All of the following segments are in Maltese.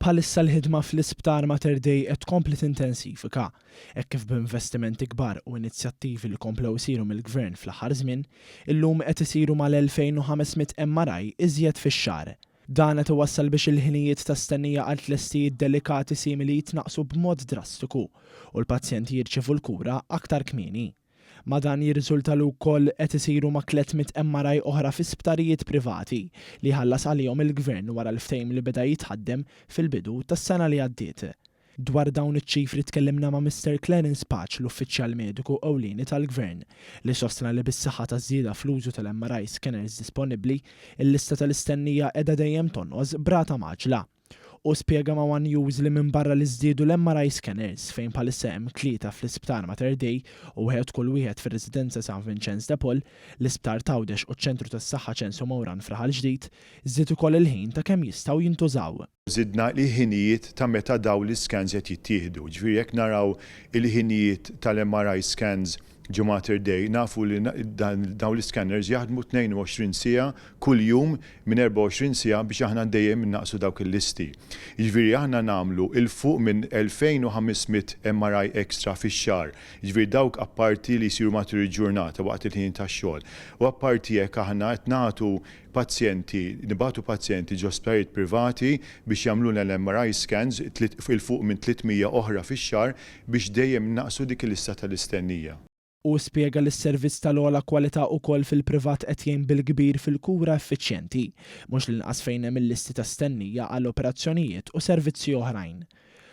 Bħalissa l-ħidma fl-isptar Mater Dei qed tkompli tintensifika, hekk kif b'investimenti kbar u inizjattivi li komplew isiru mill-Gvern fl-aħħar żmien, illum qed isiru mal-2500 MRI iżjed fix-xahar. Dan qed iwassal biex il-ħinijiet ta' stennija għal tlestijiet delikati simili jitnaqsu b'mod drastiku u l-pazjenti jirċevu l-kura aktar kmieni. Ma dan jirriżulta li wkoll qed isiru ma' 300 MRI oħra fi sptarijiet privati li ħallas għalihom il-Gvern wara l-ftehim li beda jitħaddem fil-bidu tas-sena li għaddiet. Dwar dawn iċ-ċifri tkellimna ma' Mr. Clarence Patch, l-uffiċjal mediku ewlieni tal-Gvern, li sostna li bis-saħħa taż-żieda fl-użu tal-MRI scanners disponibbli, il-lista tal-istennija qiegħda dejjem tonqos brata maġla. U spjega ma' One News li minn barra li żdiedu l-MRI scanners fejn bħalissa hemm 3 fl-Isptar Mater Dei u wieħed kull wieħed fir-Residenza San Vincenz de Paul, l-Isptar Tawdex u ċ-Ċentru tas-Saħħa Ċensu Mowran Fraħal ġdid, żdied ukoll il-ħin ta' kemm jistgħu jintużaw. Żidna l-ħinijiet ta' meta dawn l-iskans qed jittieħdu. Ġifieri jekk naraw il-ħinijiet tal-MRI scans ġo Mater Dei, nafu li dawn l-scanners jaħdmu 22 sija kull jum minn 24 sija biex aħna dejjem naqsu dawk il-listi. Jiġifieri aħna nagħmlu il-fuq minn 2500 MRI extra fix-xahar. Jiġifieri dawk apparti li jsiru matul il-ġurnata waqt il-ħin tax-xogħol. U apparti hekk aħna qed nagħtu nibagħtu pazjenti ġo sptarijiet privati biex jagħmluna l-MRI scans il-fuq minn 300 oħra fix-xahar biex dejjem naqsu dik il-lista tal-istennija. U spjega li s-servizz tal-ogħla kwalità wkoll fil-privat qed jgħin bil-kbir fil-kura effiċjenti, mhux l-inqas fejn hemm il-listi ta' stennija għall operazzjonijiet u servizzi oħrajn.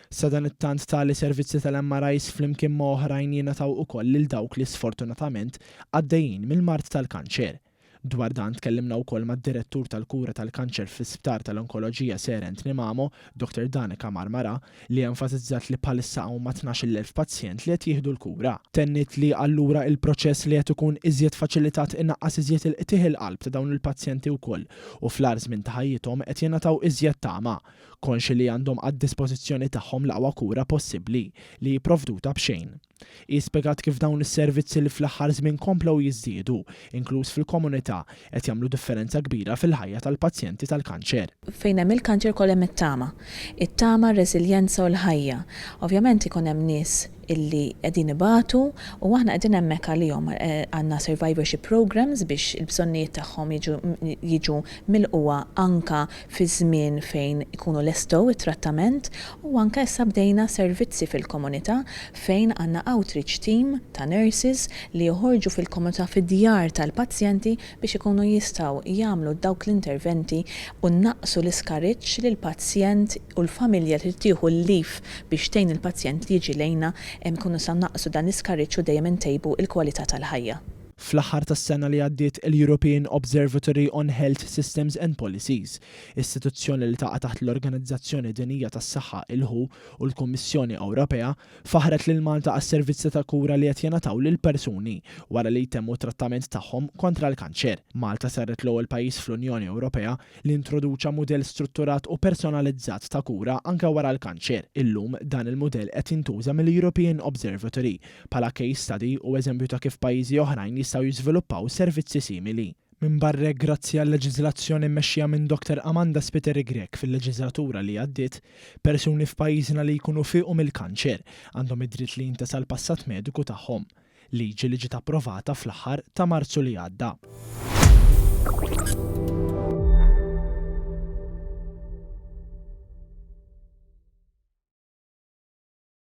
Sa dan it-tant tali servizzi tal-MRIs flimkien ma' oħrajn jingħataw ukoll lil dawk li sfortunatament għaddejjin mill-mart tal-kanċer. Dwar dan tkellimna wkoll mad-direttur tal-kura tal-kanċer fl-Isptar tal-Onkoloġija Serent Nimamo, Dr. Danica Marmara, li enfatizzat li bħalissa hawn ma' 12,000 pazjent li qed jieħdu l-kura. Tennit li allura il-proċess li qed ikun iżjed faċilitat innaqqas iżjed il-qtieħ il-qalb ta' dawn il-pazjenti wkoll u fl-ar żmien ta' ħajjithom qed jingħataw iżjed tama, konxi li għandhom għad-dispożizzjoni tagħhom l-aqwa kura possibbli li jipprovduta b'xejn. Ispjegat kif dawn is-servizzi li fl-aħħar żmien komplew jiżdiedu, inkluż fil-komunità, qed jagħmlu differenza kbira fil-ħajja tal-pazjenti tal-kanċer. Fejn hemm il-kanċer kol hemm it-tama. It-tama, r-reżiljenza u l-ħajja. Ovvjament ikun hemm nies illi qegħdin ibatu u aħna qegħdin hemmhekk għalihom għandna survivorship programs biex il-bżonnijiet tagħhom jiġu milquwa anka fi żmien fejn ikunu lestow it-trattament u anke issa bdejna servizzi fil-komunità fejn għandna outreach team ta' nurses li joħorġu fil-komunità fid-djar tal-pazjenti biex ikunu jistgħu jagħmlu dawk l-interventi u naqsu l-iskariġġ lill-pazjent u l-familja li tieħu l-lif biex tgħin il-pazjent li jiġi lejna kunu sa naqsu dan l-iskariġġ u dejjem intejbu l-kwalità tal-ħajja. Fl-aħħar tas-sena li għaddiet il-European Observatory on Health Systems and Policies, istituzzjoni li taqa' taħt l-Organizzazzjoni Dinjija tas-Saħħa il-WHO u l-Kummissjoni Ewropea, faħret lil Malta għas-servizzi ta' kura li qed jingħataw lil persuni wara li jtemmu trattament tagħhom kontra l-kanċer. Malta saret l-ewwel pajjiż fl-Unjoni Ewropea li introduċa mudell strutturat u personalizzat ta' kura anke wara l-kanċer. Illum dan il-mudell qed jintuża mill-European Observatory bħala case study u eżempju ta' kif pajjiżi oħrajn jistgħu jiżviluppaw servizzi simili. Minn barra grazzi għal leġiżlazzjoni mmexxija minn Dr. Amanda Spiteri Grek fil-leġiżlatura li għaddiet, persuni f'pajjiżna li jkunu fiequ mill-kanċer għandhom id-dritt li jintasal passat mediku tagħhom. Liġi li ġiet approvata fl-aħħar ta' Marzu li għadda.